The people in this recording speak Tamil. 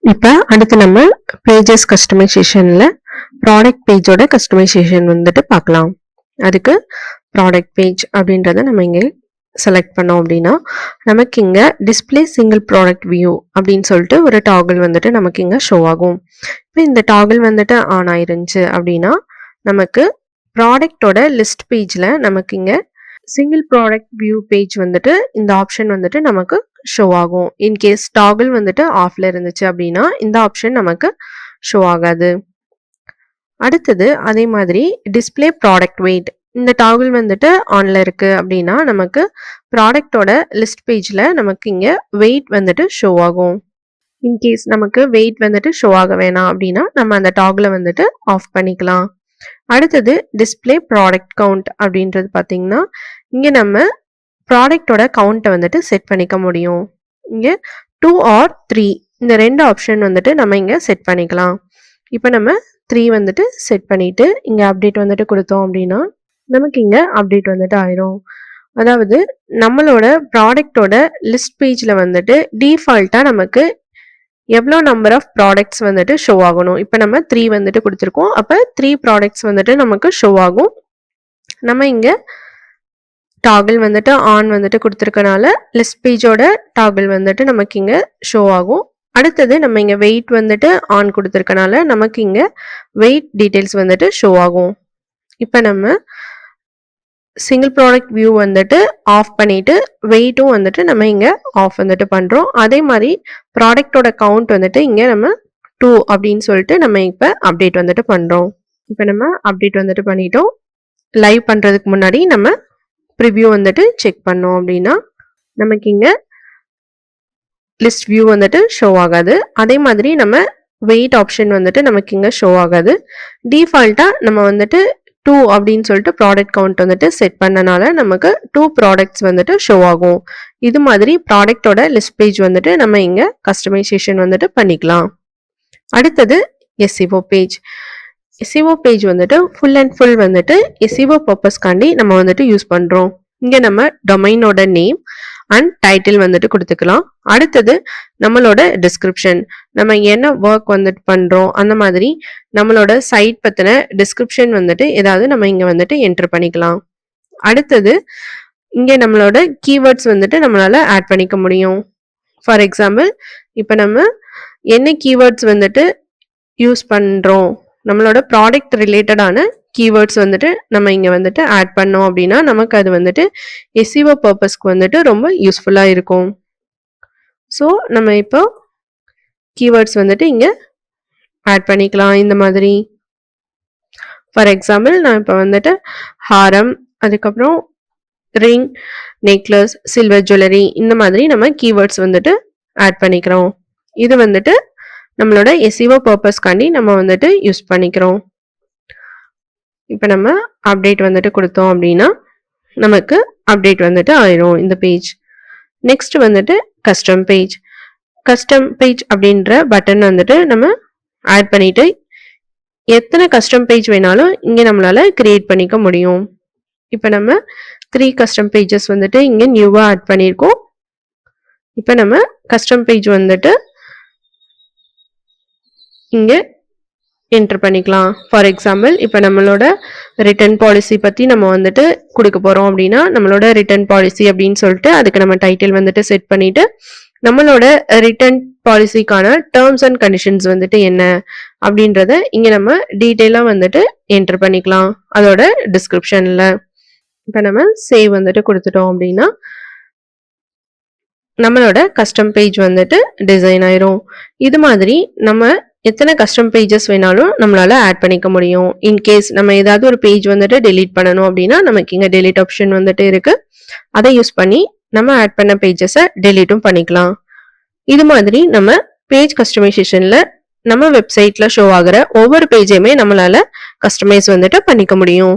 இப்ப அடுத்து நம்ம பேஜஸ் கஸ்டமைசேஷன்ல ப்ராடக்ட் பேஜோட கஸ்டமைசேஷன் வந்துட்டு பார்க்கலாம். அதுக்கு ப்ராடக்ட் பேஜ் அப்படின்றத நம்ம இங்கே செலக்ட் பண்ணோம் அப்படின்னா நமக்கு இங்க டிஸ்பிளே சிங்கிள் ப்ராடக்ட் வியூ அப்படின்னு சொல்லிட்டு ஒரு டாகிள் வந்துட்டு நமக்கு இங்க ஷோ ஆகும். இப்போ இந்த டாகிள் வந்துட்டு ஆன் ஆயிருந்துச்சு அப்படின்னா நமக்கு ப்ராடக்டோட லிஸ்ட் பேஜ்ல நமக்கு இங்க சிங்கிள் ப்ராடக்ட் வியூ பேஜ் வந்துட்டு இந்த ஆப்ஷன் வந்துட்டு நமக்கு ஷோ ஆகும். இன்கேஸ் டாகிள் வந்துட்டு ஆஃப்ல இருந்துச்சு அப்படின்னா இந்த ஆப்ஷன் நமக்கு ஷோ ஆகாது. அடுத்தது அதே மாதிரி டிஸ்பிளே ப்ராடக்ட் வெயிட் இந்த டாகிள் வந்துட்டு ஆன்ல இருக்கு அப்படின்னா நமக்கு ப்ராடக்டோட லிஸ்ட் பேஜ்ல நமக்கு இங்க வெயிட் வந்துட்டு ஷோ ஆகும். இன்கேஸ் நமக்கு வெயிட் வந்துட்டு ஷோ ஆக வேணாம் அப்படின்னா நம்ம அந்த டாகிளை வந்துட்டு ஆஃப் பண்ணிக்கலாம். அடுத்தது டிஸ்பிளே ப்ராடக்ட் கவுண்ட் அப்படின்றது பார்த்தீங்கன்னா இங்கே நம்ம ப்ராடக்டோட கவுண்ட்டை வந்துட்டு செட் பண்ணிக்க முடியும். இங்கே 2 ஆர் 3 இந்த 2 ஆப்ஷன் வந்துட்டு நம்ம இங்கே செட் பண்ணிக்கலாம். இப்போ நம்ம 3 வந்துட்டு செட் பண்ணிட்டு இங்கே அப்டேட் வந்துட்டு கொடுத்தோம் அப்படின்னா நமக்கு இங்கே அப்டேட் வந்துட்டு ஆயிரும். அதாவது நம்மளோட ப்ராடக்டோட லிஸ்ட் பேஜில் வந்துட்டு டிஃபால்ட்டாக நமக்கு எவ்வளோ நம்பர் ஆஃப் ப்ராடக்ட்ஸ் வந்துட்டு ஷோ ஆகணும். இப்போ நம்ம 3 வந்துட்டு கொடுத்துருக்கோம். அப்போ 3 ப்ராடக்ட்ஸ் வந்துட்டு நமக்கு ஷோ ஆகும். நம்ம இங்கே டாகிள் வந்துட்டு ஆன் வந்துட்டு கொடுத்துருக்கனால லிஸ்ட் பேஜோட டாகிள் வந்துட்டு நமக்கு இங்கே ஷோ ஆகும். அடுத்தது நம்ம இங்கே வெயிட் வந்துட்டு ஆன் கொடுத்துருக்கனால நமக்கு இங்கே வெயிட் டீட்டெயில்ஸ் வந்துட்டு ஷோ ஆகும். இப்போ நம்ம சிங்கிள் ப்ராடக்ட் வியூ வந்துட்டு ஆஃப் பண்ணிட்டு வெயிட்டும் வந்துட்டு நம்ம இங்கே ஆஃப் வந்துட்டு பண்ணுறோம். அதே மாதிரி ப்ராடக்டோட கவுண்ட் வந்துட்டு இங்கே நம்ம 2 அப்படின்னு சொல்லிட்டு நம்ம இப்போ அப்டேட் வந்துட்டு பண்ணுறோம். இப்போ நம்ம அப்டேட் வந்துட்டு பண்ணிட்டோம். லைவ் பண்ணுறதுக்கு முன்னாடி நம்ம ப்ரிவ்யூ வந்துட்டு செக் பண்ணோம் அப்படின்னா நமக்கு இங்கே லிஸ்ட் வியூ வந்துட்டு ஷோ ஆகாது. அதே மாதிரி நம்ம வெயிட் ஆப்ஷன் வந்துட்டு நமக்கு இங்கே ஷோ ஆகாது. டிஃபால்ட்டாக நம்ம வந்துட்டு 2 அப்படின்னு சொல்லிட்டு ப்ராடக்ட் கவுண்ட் வந்துட்டு செட் பண்ணனால நமக்கு 2 ப்ராடக்ட்ஸ் வந்துட்டு ஷோ ஆகும். இது மாதிரி ப்ராடக்டோட லிஸ்ட் பேஜ் வந்துட்டு நம்ம இங்கே கஸ்டமைசேஷன் வந்துட்டு பண்ணிக்கலாம். அடுத்தது SEO பேஜ். SEO பேஜ் வந்துட்டு ஃபுல் அண்ட் ஃபுல் வந்துட்டு SEO பர்பஸ்க்காண்டி நம்ம வந்துட்டு யூஸ் பண்ணுறோம். இங்கே நம்ம டொமைனோட நேம் அண்ட் டைட்டில் வந்துட்டு கொடுத்துக்கலாம். அடுத்தது நம்மளோட டிஸ்கிரிப்ஷன், நம்ம என்ன ஒர்க் வந்துட்டு பண்ணுறோம் அந்த மாதிரி நம்மளோட சைட் பற்றின டிஸ்கிரிப்ஷன் வந்துட்டு ஏதாவது நம்ம இங்கே வந்துட்டு என்ட்ரு பண்ணிக்கலாம். அடுத்தது இங்கே நம்மளோட கீவேர்ட்ஸ் வந்துட்டு நம்மளால் ஆட் பண்ணிக்க முடியும். ஃபார் எக்ஸாம்பிள் இப்போ நம்ம என்ன கீவேர்ட்ஸ் வந்துட்டு யூஸ் பண்ணுறோம், நம்மளோட ப்ராடக்ட் ரிலேட்டடான கீவேர்ட்ஸ் வந்துட்டு நம்ம இங்கே வந்துட்டு ஆட் பண்ணோம் அப்படின்னா நமக்கு அது வந்துட்டு SEO பர்பஸ்க்கு வந்துட்டு ரொம்ப யூஸ்ஃபுல்லாக இருக்கும். ஸோ நம்ம இப்போ கீவேர்ட்ஸ் வந்துட்டு இங்கே ஆட் பண்ணிக்கலாம். இந்த மாதிரி ஃபார் எக்ஸாம்பிள் நான் இப்போ வந்துட்டு ஹாரம், அதுக்கப்புறம் ரிங், நெக்லஸ், சில்வர் ஜுவல்லரி இந்த மாதிரி நம்ம கீவேர்ட்ஸ் வந்துட்டு ஆட் பண்ணிக்கிறோம். இது வந்துட்டு நம்மளோட SEO பர்பஸ்க்காண்டி நம்ம வந்துட்டு யூஸ் பண்ணிக்கிறோம். இப்போ நம்ம அப்டேட் வந்துட்டு கொடுத்தோம் அப்படின்னா நமக்கு அப்டேட் வந்துட்டு ஆயிரும் இந்த பேஜ். நெக்ஸ்ட் வந்துட்டு கஸ்டம் பேஜ். கஸ்டம் பேஜ் அப்படின்ற பட்டன் வந்துட்டு நம்ம ஆட் பண்ணிட்டு எத்தனை கஸ்டம் பேஜ் வேணாலும் இங்கே நம்மளால கிரியேட் பண்ணிக்க முடியும். இப்போ நம்ம 3 கஸ்டம் பேஜஸ் வந்துட்டு இங்கே நியூவாக ஆட் பண்ணியிருக்கோம். இப்போ நம்ம கஸ்டம் பேஜ் வந்துட்டு இங்கே என்ட்ரு பண்ணிக்கலாம். ஃபார் எக்ஸாம்பிள் இப்போ நம்மளோட ரிட்டர்ன் பாலிசி பற்றி நம்ம வந்துட்டு கொடுக்க போகிறோம் அப்படின்னா நம்மளோட ரிட்டர்ன் பாலிசி அப்படின்னு சொல்லிட்டு அதுக்கு நம்ம டைட்டில் வந்துட்டு செட் பண்ணிவிட்டு நம்மளோட ரிட்டர்ன் பாலிசிக்கான டேர்ம்ஸ் அண்ட் கண்டிஷன்ஸ் வந்துட்டு என்ன அப்படின்றத இங்கே நம்ம டீட்டெயிலாக வந்துட்டு என்ட்ரு பண்ணிக்கலாம் அதோட டிஸ்கிரிப்ஷனில். இப்போ நம்ம சேவ் வந்துட்டு கொடுத்துட்டோம் அப்படின்னா நம்மளோட கஸ்டம் பேஜ் வந்துட்டு டிசைன் ஆயிரும். இது மாதிரி நம்ம எத்தனை கஸ்டம் பேஜஸ் வேணாலும் நம்மளால ஆட் பண்ணிக்க முடியும். இன்கேஸ் நம்ம ஏதாவது ஒரு பேஜ் வந்துட்டு டெலீட் பண்ணணும் அப்படின்னா நமக்கு இங்கே டெலீட் ஆப்ஷன் வந்துட்டு இருக்கு. அதை யூஸ் பண்ணி நம்ம ஆட் பண்ண பேஜஸை டெலீட்டும் பண்ணிக்கலாம். இது மாதிரி நம்ம பேஜ் கஸ்டமைசேஷன்ல நம்ம வெப்சைட்ல ஷோ ஆகிற ஒவ்வொரு பேஜையுமே நம்மளால கஸ்டமைஸ் வந்துட்டு பண்ணிக்க முடியும்.